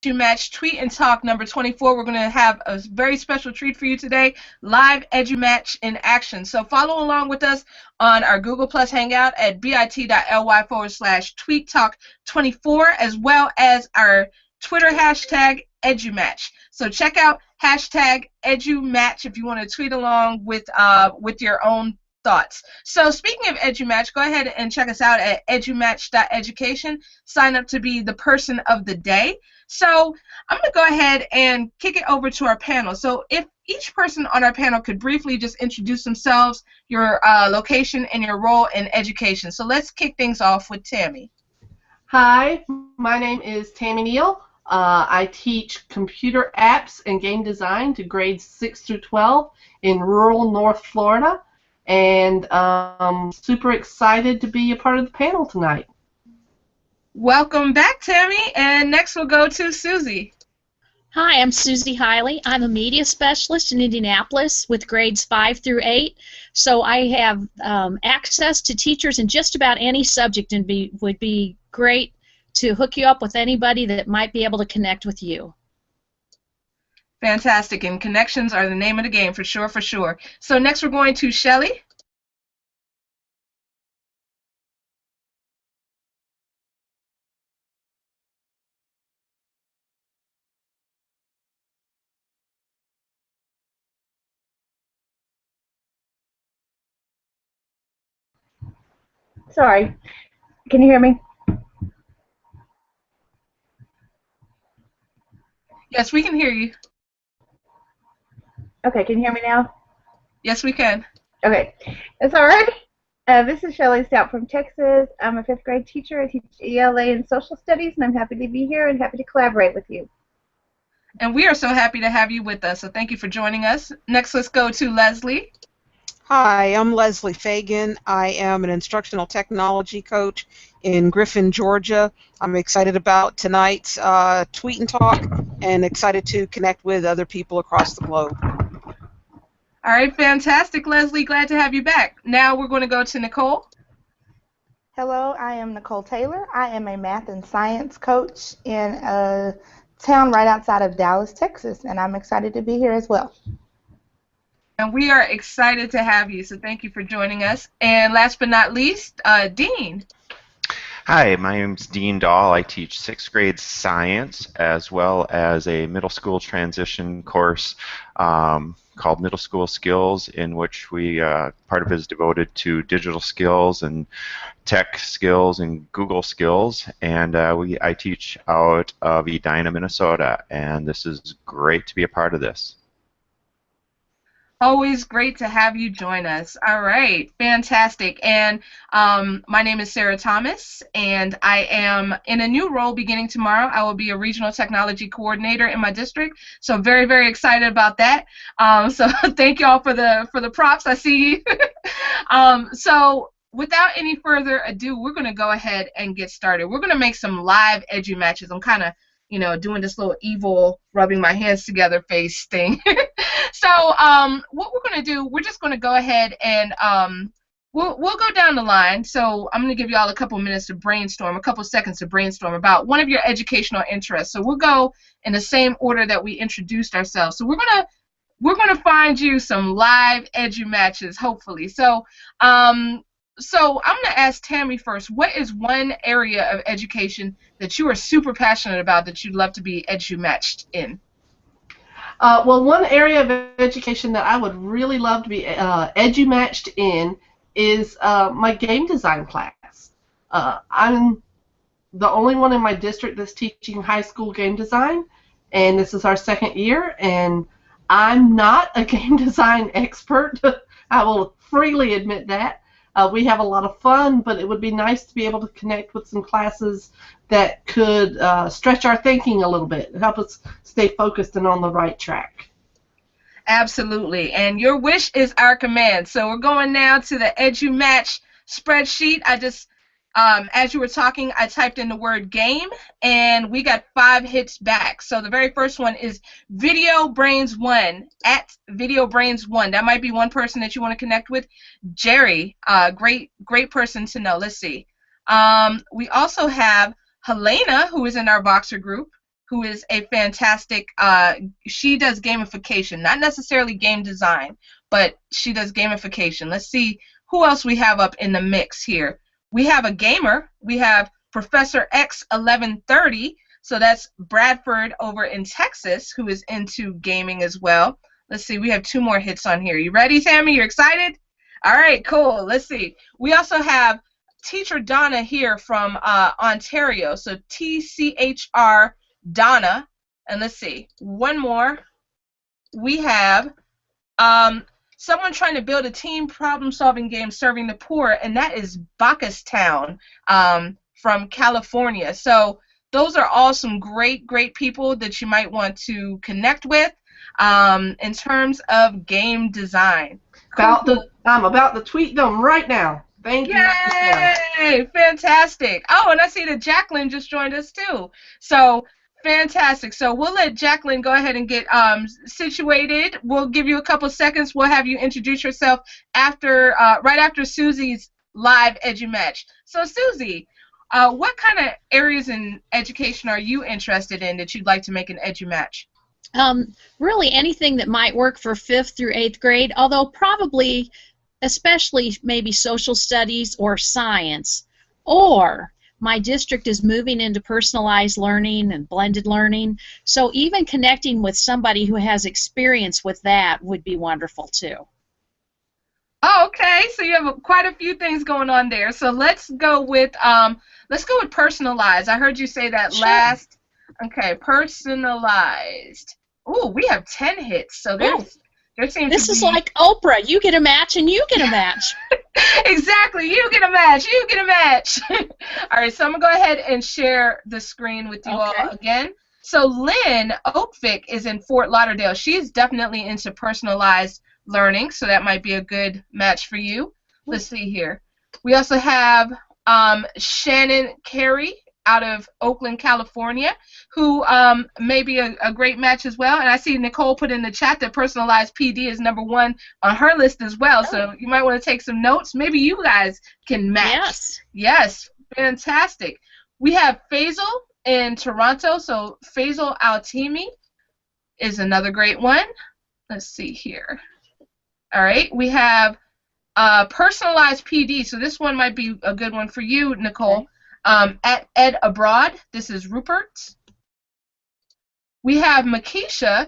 EduMatch Tweet and Talk number 24. We're going to have a very special treat for you today, live EduMatch in action. So follow along with us on our Google Plus Hangout at bit.ly/tweettalk24, as well as our Twitter hashtag EduMatch. So check out hashtag EduMatch if you want to tweet along with your own thoughts. So speaking of EduMatch, go ahead and check us out at edumatch.education. Sign up to be the person of the day. So I'm going to go ahead and kick it over to our panel. So if each person on our panel could briefly just introduce themselves, your location, and your role in education. So let's kick things off with Tammy. Hi, my name is Tammy Neil. I teach computer apps and game design to grades 6 through 12 in rural North Florida, and I'm super excited to be a part of the panel tonight. Welcome back, Tammy, and next we'll go to Susie. Hi, I'm Susie Highley. I'm a media specialist in Indianapolis with grades 5 through 8, so I have access to teachers in just about any subject, and would be great to hook you up with anybody that might be able to connect with you. Fantastic, and connections are the name of the game for sure, for sure. So next we're going to Shelly. Sorry, can you hear me? Yes, we can hear you. Okay, can you hear me now? Yes, we can. Okay, that's all right. This is Shelly Stout from Texas. I'm a 5th grade teacher. I teach ELA and social studies, and I'm happy to be here and happy to collaborate with you. And we are so happy to have you with us, so thank you for joining us. Next, let's go to Leslie. Hi, I'm Leslie Fagin. I am an instructional technology coach in Griffin, Georgia. I'm excited about tonight's Tweet and Talk and excited to connect with other people across the globe. All right, fantastic, Leslie. Glad to have you back. Now we're going to go to Knikole. Hello, I am Knikole Taylor. I am a math and science coach in a town right outside of Dallas, Texas, and I'm excited to be here as well. And we are excited to have you, so thank you for joining us. And last but not least, Dean. Hi, my name's Dean Dahl. I teach 6th grade science as well as a middle school transition course called Middle School Skills, in which part of it is devoted to digital skills and tech skills and Google skills. And I teach out of Edina, Minnesota, and this is great to be a part of this. Always great to have you join us. All right, fantastic. And my name is Sarah Thomas, and I am in a new role beginning tomorrow. I will be a regional technology coordinator in my district, so very, very excited about that. So thank you all for the props. I see you. So without any further ado, we're going to go ahead and get started. We're going to make some live EduMatches. I'm kind of doing this little evil rubbing my hands together face thing. So what we're going to do, we're just going to go ahead and we'll go down the line. So I'm going to give you all a couple minutes to brainstorm, a couple seconds to brainstorm about one of your educational interests. So we'll go in the same order that we introduced ourselves. So we're going to find you some live EduMatches, hopefully. So So I'm going to ask Tammy first, what is one area of education that you are super passionate about that you'd love to be EduMatched in? Well, one area of education that I would really love to be EduMatched in is my game design class. I'm the only one in my district that's teaching high school game design, and this is our 2nd year, and I'm not a game design expert. I will freely admit that. We have a lot of fun, but it would be nice to be able to connect with some classes that could stretch our thinking a little bit, help us stay focused and on the right track. Absolutely, and your wish is our command. So we're going now to the EduMatch spreadsheet. I just, as you were talking, I typed in the word game, and we got 5 hits back. So the very first one is Video Brains 1, at Video Brains 1. That might be one person that you want to connect with. Jerry, great person to know. Let's see. We also have Helena, who is in our Voxer group. who is a fantastic, she does gamification, not necessarily game design, but she does gamification. Let's see who else we have up in the mix here. We have a gamer. We have Professor X1130, so that's Bradford over in Texas, who is into gaming as well. Let's see, we have 2 more hits on here. You ready, Tammy? You're excited? All right, cool. Let's see. We also have Teacher Donna here from Ontario, so TCHR Donna. And let's see, one more. We have someone trying to build a team problem-solving game serving the poor, and that is Bacchustown from California. So those are all some great, great people that you might want to connect with in terms of game design. I'm about to tweet them right now. Thank you. Yay! Fantastic. Oh, and I see that Jacqueline just joined us too. So fantastic. So we'll let Jacqueline go ahead and get situated. We'll give you a couple seconds. We'll have you introduce yourself after, right after Susie's live EduMatch. So Susie, what kind of areas in education are you interested in that you'd like to make an EduMatch? Really anything that might work for 5th through 8th grade, although probably especially maybe social studies or science. Or my district is moving into personalized learning and blended learning, so even connecting with somebody who has experience with that would be wonderful too. Oh, okay, so you have quite a few things going on there. So let's go with personalized. I heard you say that Sure. last. Okay, personalized. Ooh, we have 10 hits. So there seems This to is be... like Oprah. You get a match and you get a match. Exactly. You get a match. You get a match. All right, so I'm going to go ahead and share the screen with you all again. So Lynn Oakvik is in Fort Lauderdale. She's definitely into personalized learning, so that might be a good match for you. Let's see here. We also have Shannon Carey out of Oakland, California, who may be a great match as well. And I see Nicole put in the chat that personalized PD is #1 on her list as well. So you might want to take some notes. Maybe you guys can match. Yes. Yes, fantastic. We have Faisal in Toronto. So Faisal Altimi is another great one. Let's see here. All right, we have personalized PD. So this one might be a good one for you, Nicole. Okay. At Ed Abroad, this is Rupert. We have Makisha,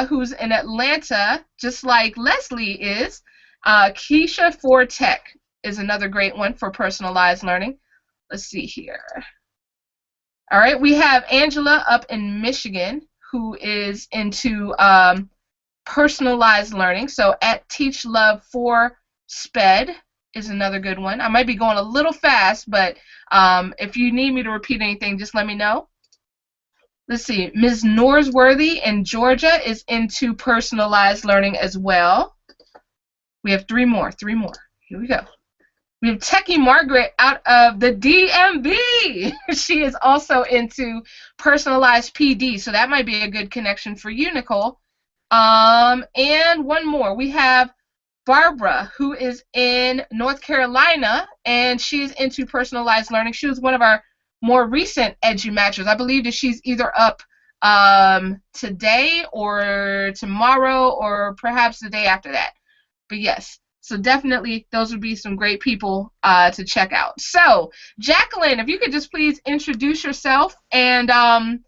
who's in Atlanta, just like Leslie is. Keisha for Tech is another great one for personalized learning. Let's see here. All right, we have Angela up in Michigan, who is into personalized learning. So at Teach Love for Sped is another good one. I might be going a little fast, but if you need me to repeat anything, just let me know. Let's see. Ms. Norsworthy in Georgia is into personalized learning as well. We have 3 more. 3 more. Here we go. We have Techie Margaret out of the DMV. She is also into personalized PD, so that might be a good connection for you, Nicole. And one more. We have Barbara, who is in North Carolina, and she's into personalized learning. She was one of our more recent EduMatchers. I believe that she's either up today or tomorrow or perhaps the day after that. But yes, so definitely those would be some great people to check out. So, Jacqueline, if you could just please introduce yourself and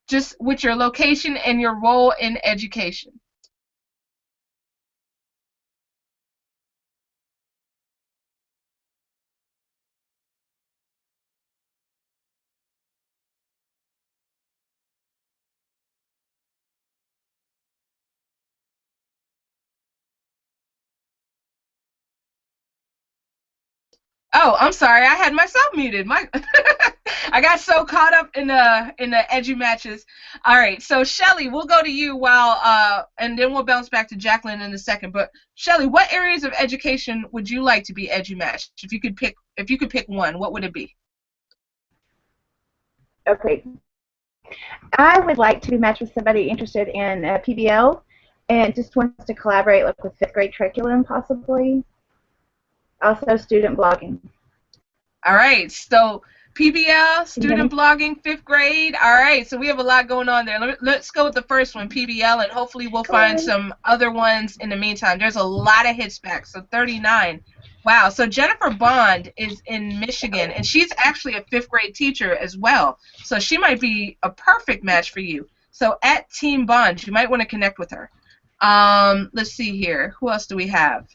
just with your location and your role in education. Oh, I'm sorry. I had myself muted. I got so caught up in the EduMatches. All right. So Shelly, we'll go to you while and then we'll bounce back to Jacqueline in a second. But Shelly, what areas of education would you like to be EduMatched? If you could pick one, what would it be? Okay. I would like to match with somebody interested in PBL and just wants to collaborate with 5th grade curriculum possibly. Also student blogging. All right. So PBL, student blogging, 5th grade. All right, so we have a lot going on there. Let's go with the first one, PBL, and hopefully we'll find some other ones in the meantime. There's a lot of hits back, so 39. Wow, so Jennifer Bond is in Michigan, and she's actually a 5th grade teacher as well, so she might be a perfect match for you. So at Team Bond, you might want to connect with her. Let's see here. Who else do we have?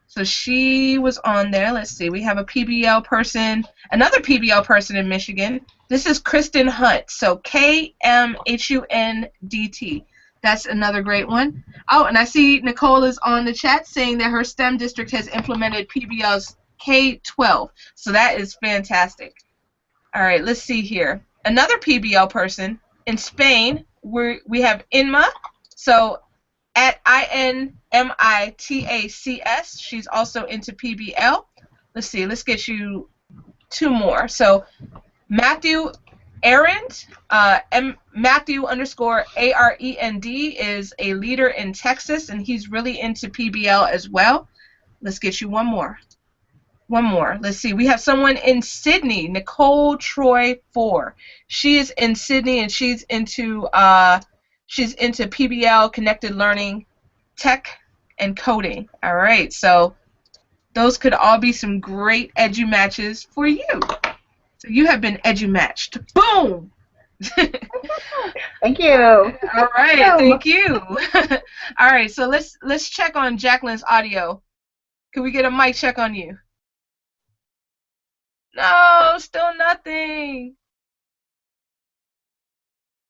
So she was on there. Let's see. We have a PBL person, another PBL person in Michigan. This is Kristen Hunt. So KMHUNDT. That's another great one. Oh, and I see Nicole is on the chat saying that her STEM district has implemented PBL's K-12. So that is fantastic. All right, let's see here. Another PBL person in Spain. We have Inma. So at INMITACS, she's also into PBL. Let's see, let's get you 2 more. So Matthew Arend, Matthew_AREND is a leader in Texas, and he's really into PBL as well. Let's get you 1 more. 1 more. Let's see, we have someone in Sydney, Nicole Troy 4. She is in Sydney, and she's into PBL, connected learning, tech, and coding. All right, so those could all be some great EduMatches for you. So you have been EduMatched. Boom! Thank you. All right, thank you. All right, so let's check on Jacqueline's audio. Can we get a mic check on you? No, still nothing.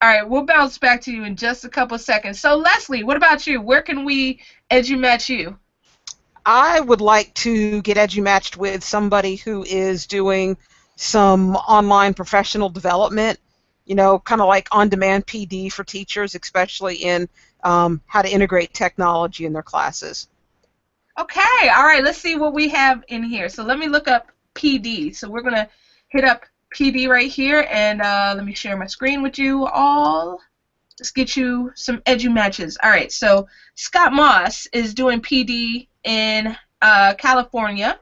All right, we'll bounce back to you in just a couple seconds. So, Leslie, what about you? Where can we EduMatch you? I would like to get EduMatched with somebody who is doing some online professional development, you know, kind of like on-demand PD for teachers, especially in how to integrate technology in their classes. Okay, all right, let's see what we have in here. So let me look up PD. So we're going to hit up PD right here, and let me share my screen with you all. Let's get you some EduMatches. All right, so Scott Moss is doing PD in California.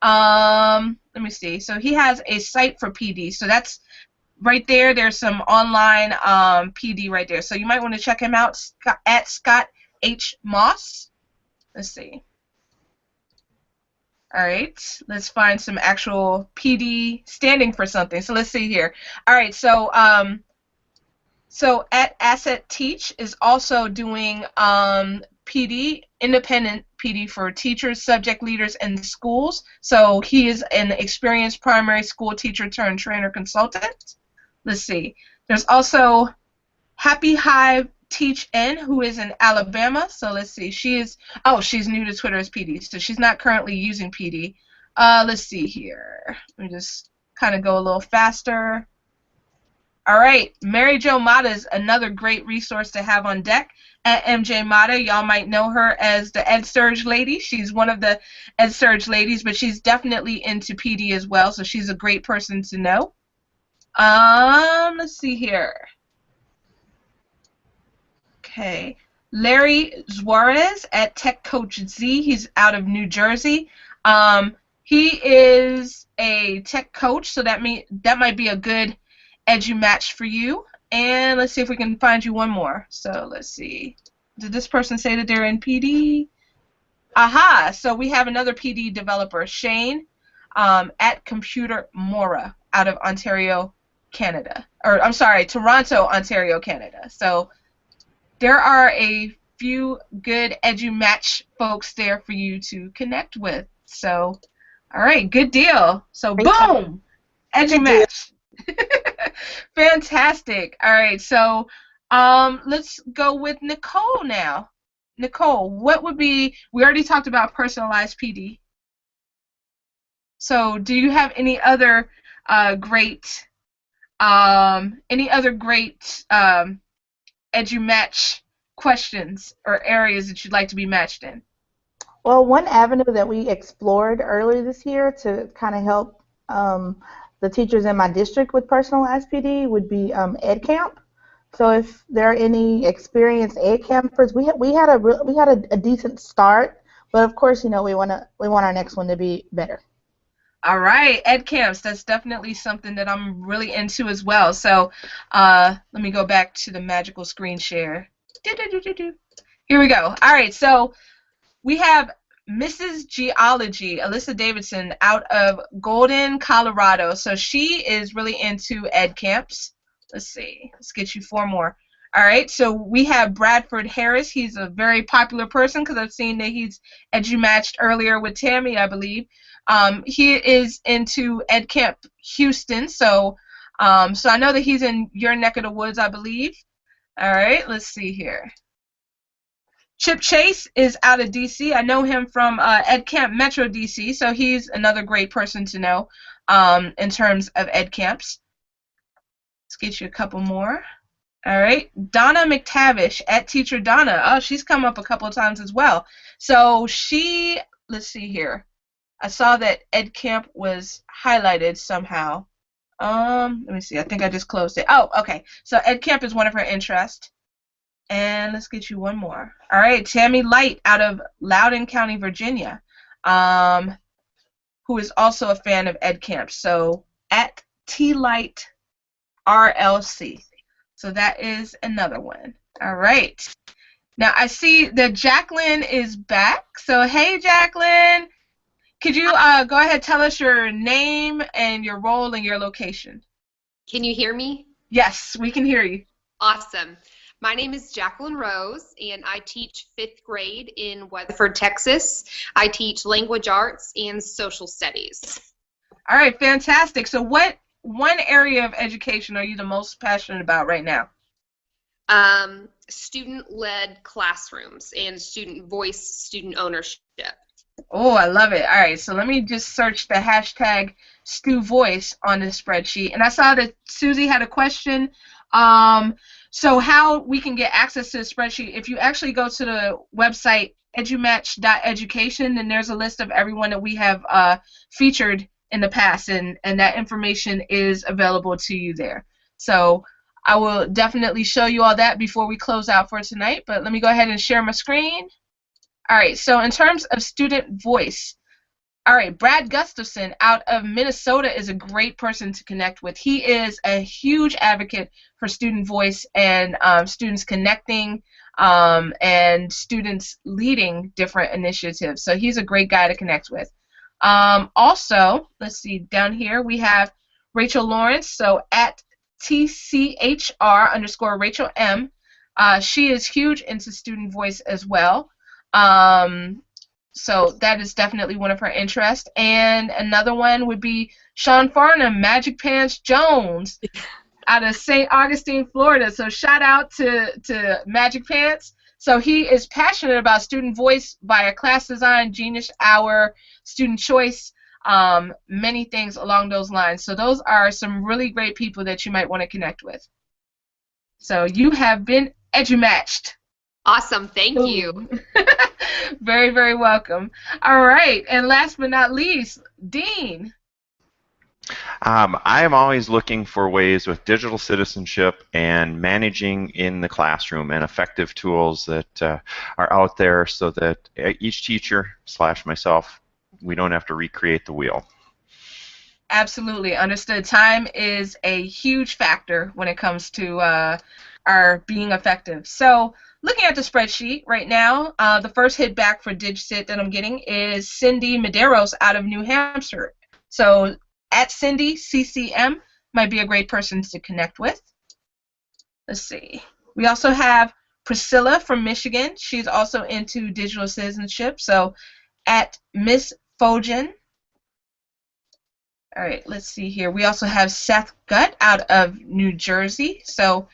Let me see. So he has a site for PD. So that's right there. There's some online PD right there. So you might want to check him out at Scott H. Moss. Let's see. All right, let's find some actual PD standing for something. So let's see here. All right, so so at Asset Teach is also doing PD, independent PD for teachers, subject leaders, and schools. So he is an experienced primary school teacher turned trainer consultant. Let's see. There's also Happy Hive Teach N, who is in Alabama. So let's see. She's new to Twitter as PD, so she's not currently using PD. Let's see here. Let me just kind of go a little faster. All right, Mary Jo Mata is another great resource to have on deck. At MJ Mata, y'all might know her as the EdSurge lady. She's one of the EdSurge ladies, but she's definitely into PD as well, so she's a great person to know. Let's see here. Okay, Larry Suarez at Tech Coach Z. He's out of New Jersey. He is a tech coach, so that might be a good EduMatch for you. And let's see if we can find you one more. So let's see. Did this person say that they're in PD? Aha! So we have another PD developer, Shane, at Computer Mora, out of Ontario, Canada. Or I'm sorry, Toronto, Ontario, Canada. So there are a few good EduMatch folks there for you to connect with. So, all right, good deal. So, boom, EduMatch. Fantastic. All right, so let's go with Nicole now. Nicole, what would be? We already talked about personalized PD. So, do you have any other great EduMatch questions or areas that you'd like to be matched in? Well, one avenue that we explored earlier this year to kind of help the teachers in my district with personalized PD would be EdCamp. So if there are any experienced EdCampers, we had a decent start, but of course, you know, we want our next one to be better. All right, ed camps. That's definitely something that I'm really into as well. So let me go back to the magical screen share. Here we go. All right, so we have Mrs. Geology, Alyssa Davidson, out of Golden, Colorado. So she is really into ed camps. Let's see. Let's get you 4 more. All right, so we have Bradford Harris. He's a very popular person because I've seen that he's EduMatched earlier with Tammy, I believe. He is into Ed Camp Houston, so I know that he's in your neck of the woods, I believe. All right, let's see here. Chip Chase is out of DC. I know him from Ed Camp Metro DC, so he's another great person to know in terms of ed camps. Let's get you a couple more. All right, Donna McTavish at Teacher Donna. Oh, she's come up a couple of times as well. So she, let's see here. I saw that Ed Camp was highlighted somehow. Let me see. I think I just closed it. Oh, okay. So Ed Camp is one of her interests. And let's get you one more. All right, Tammy Light out of Loudoun County, Virginia, who is also a fan of Ed Camp. So at T-Light RLC. So that is another one. All right. Now I see that Jacqueline is back. So hey, Jacqueline, could you go ahead and tell us your name and your role and your location? Can you hear me? Yes, we can hear you. Awesome. My name is Jacqueline Rose, and I teach 5th grade in Weatherford, Texas. I teach language arts and social studies. All right, fantastic. So what one area of education are you the most passionate about right now? Student-led classrooms and student voice, student ownership. Oh, I love it. All right, so let me just search the hashtag StuVoice on this spreadsheet. And I saw that Susie had a question. So how we can get access to the spreadsheet, if you actually go to the website edumatch.education, then there's a list of everyone that we have featured in the past, and that information is available to you there. So I will definitely show you all that before we close out for tonight, but let me go ahead and share my screen. All right, so in terms of student voice, all right, Brad Gustafson out of Minnesota is a great person to connect with. He is a huge advocate for student voice and students connecting and students leading different initiatives. So he's a great guy to connect with. Also, let's see, down here we have Rachel Lawrence, so at TCHR_Rachel M. She is huge into student voice as well. So that is definitely one of her interests. And another one would be Sean Farnham, Magic Pants Jones, out of St. Augustine, Florida. So shout out to Magic Pants. So he is passionate about student voice via class design, Genius Hour, student choice, many things along those lines. So those are some really great people that you might want to connect with. So you have been EduMatched. Awesome, thank you. Very, very welcome. All right, and last but not least, Dean. I am always looking for ways with digital citizenship and managing in the classroom and effective tools that are out there so that each teacher / myself, we don't have to recreate the wheel. Absolutely, understood. Time is a huge factor when it comes to our being effective. So looking at the spreadsheet right now, the first hit back for DigCit that I'm getting is Cindy Medeiros out of New Hampshire. So at Cindy, CCM might be a great person to connect with. Let's see. We also have Priscilla from Michigan. She's also into digital citizenship. So at Miss Fogen. All right, let's see here. We also have Seth Gutt out of New Jersey. So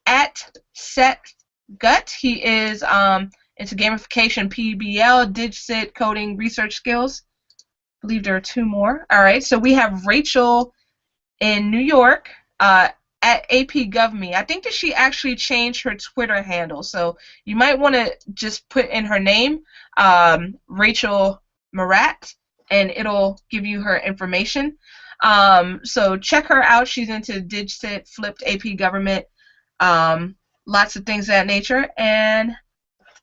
at Seth Gutt, he is into gamification, PBL, DigCit, coding, research skills. I believe there are 2 more. All right, so we have Rachel in New York at AP GovMe. I think that she actually changed her Twitter handle, so you might want to just put in her name, Rachel Marat, and it'll give you her information. So check her out. She's into DigCit, flipped AP government, lots of things of that nature. And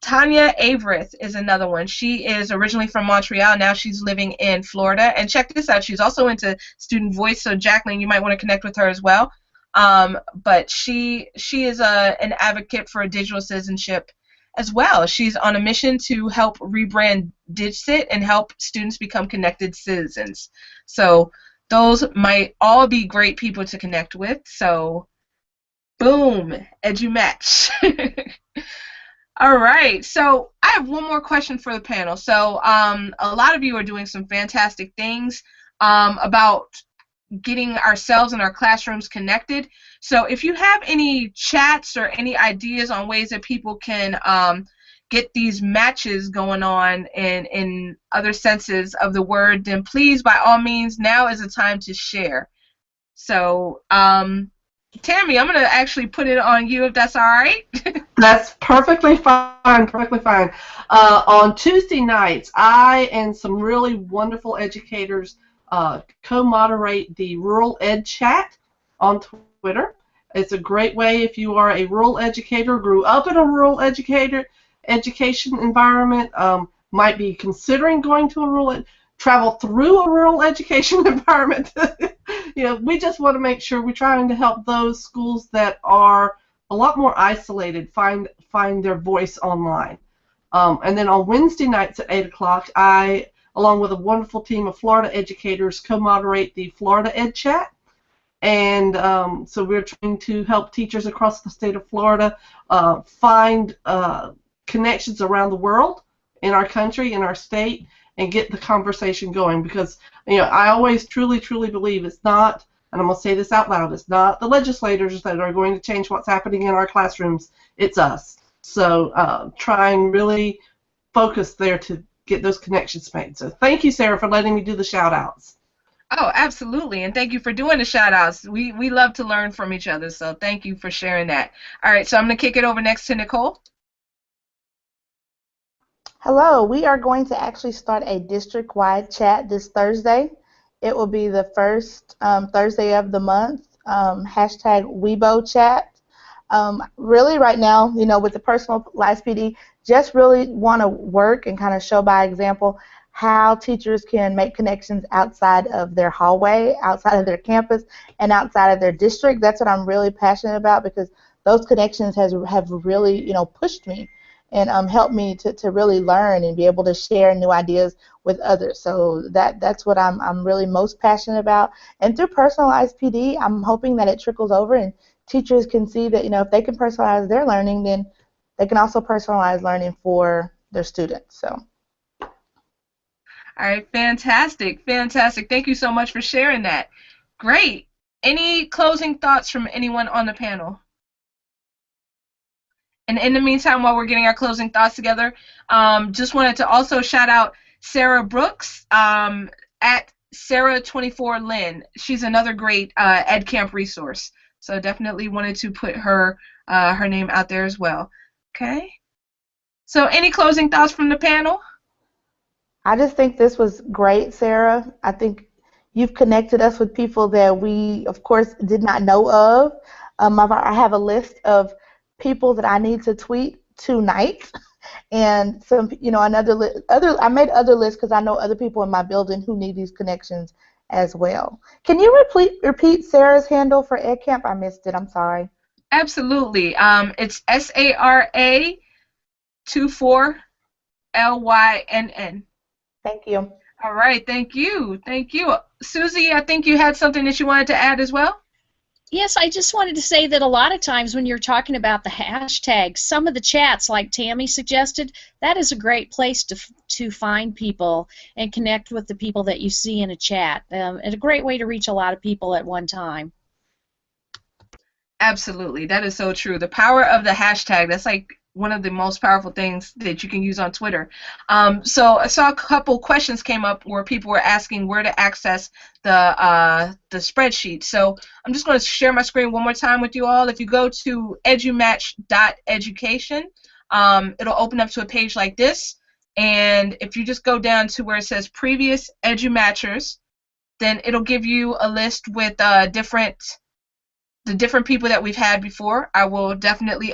Tanya Averith is another one. She is originally from Montreal. Now she's living in Florida. And check this out. She's also into student voice. So Jacqueline, you might want to connect with her as well. But she is an advocate for digital citizenship as well. She's on a mission to help rebrand Digcit and help students become connected citizens. So those might all be great people to connect with. So boom, EduMatch. All right, so I have one more question for the panel. So a lot of you are doing some fantastic things about getting ourselves and our classrooms connected. So if you have any chats or any ideas on ways that people can get these matches going on in other senses of the word, then please, by all means, now is the time to share. So Tammy, I'm going to actually put it on you if that's all right. That's perfectly fine, perfectly fine. On Tuesday nights, I and some really wonderful educators co-moderate the Rural Ed Chat on Twitter. It's a great way if you are a rural educator, grew up in a rural education environment, might be considering going to a rural travel through a rural education environment. You know, we just want to make sure we're trying to help those schools that are a lot more isolated find their voice online. And then on Wednesday nights at 8 o'clock, I, along with a wonderful team of Florida educators, co-moderate the Florida Ed Chat. And so we're trying to help teachers across the state of Florida find connections around the world, in our country, in our state, and get the conversation going. Because, you know, I always truly believe it's not, and I'm going to say this out loud, it's not the legislators that are going to change what's happening in our classrooms, it's us. So try and really focus there to get those connections made. So thank you, Sarah, for letting me do the shout-outs. Oh, absolutely, and thank you for doing the shout-outs. We love to learn from each other, so thank you for sharing that. All right, so I'm going to kick it over next to Knikole. Hello, we are going to actually start a district-wide chat this Thursday. It will be the first Thursday of the month, hashtag WeBoChat. Really right now, you know, with the personalized PD, just really want to work and kind of show by example how teachers can make connections outside of their hallway, outside of their campus, and outside of their district. That's what I'm really passionate about, because those connections have really, you know, pushed me and helped me to really learn and be able to share new ideas with others. So that's what I'm really most passionate about. And through personalized PD, I'm hoping that it trickles over and teachers can see that, you know, if they can personalize their learning, then they can also personalize learning for their students. So. All right, fantastic, fantastic. Thank you so much for sharing that. Great. Any closing thoughts from anyone on the panel? And in the meantime, while we're getting our closing thoughts together, just wanted to also shout out Sarah Brooks at Sarah24Lynn. She's another great EdCamp resource. So definitely wanted to put her her name out there as well. Okay. So any closing thoughts from the panel? I just think this was great, Sarah. I think you've connected us with people that we, of course, did not know of. I have a list of people that I need to tweet tonight, and some, you know, I made other lists because I know other people in my building who need these connections as well. Can you repeat Sarah's handle for EdCamp? I missed it. I'm sorry. Absolutely. It's SARA24LYNN. Thank you. All right. Thank you. Thank you. Susie, I think you had something that you wanted to add as well? Yes, I just wanted to say that a lot of times when you're talking about the hashtags, some of the chats, like Tammy suggested, that is a great place to find people and connect with the people that you see in a chat. And a great way to reach a lot of people at one time. Absolutely. That is so true. The power of the hashtag, that's like one of the most powerful things that you can use on Twitter. So I saw a couple questions came up where people were asking where to access the spreadsheet. So I'm just going to share my screen one more time with you all. If you go to edumatch.education, it'll open up to a page like this. And if you just go down to where it says previous EduMatchers, then it'll give you a list with the different people that we've had before. I will definitely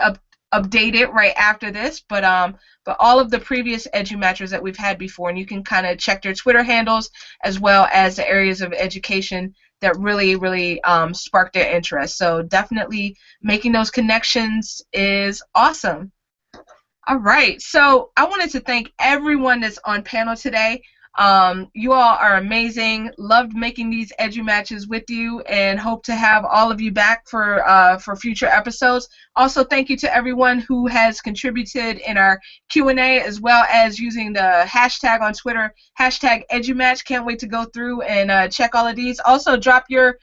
update it right after this, but all of the previous EduMatchers that we've had before, and you can kind of check their Twitter handles as well as the areas of education that really sparked their interest. So definitely making those connections is awesome. All right, so I wanted to thank everyone that's on panel today. You all are amazing. Loved making these EduMatches with you, and hope to have all of you back for future episodes. Also, thank you to everyone who has contributed in our Q&A, as well as using the hashtag on Twitter, hashtag EduMatch. Can't wait to go through and check all of these. Also, drop your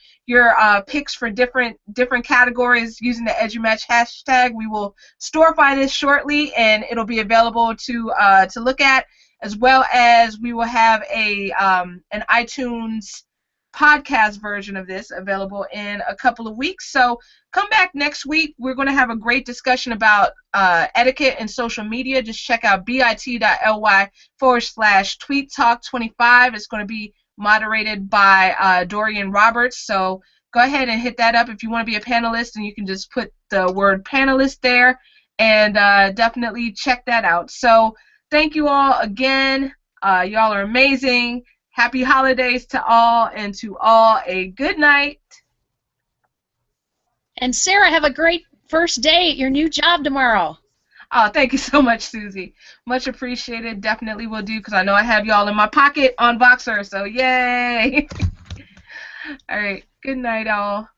picks for different categories using the EduMatch hashtag. We will storify this shortly, and it'll be available to look at, as well as we will have an iTunes podcast version of this available in a couple of weeks. So come back next week. We're going to have a great discussion about etiquette and social media. Just check out bit.ly/tweettalk25. It's going to be moderated by Dorian Roberts. So go ahead and hit that up if you want to be a panelist, and you can just put the word panelist there, and definitely check that out. So thank you all again. Y'all are amazing. Happy holidays to all, and to all a good night. And Sarah, have a great first day at your new job tomorrow. Oh, thank you so much, Susie. Much appreciated. Definitely will do, because I know I have y'all in my pocket on Voxer, so yay. All right. Good night, all.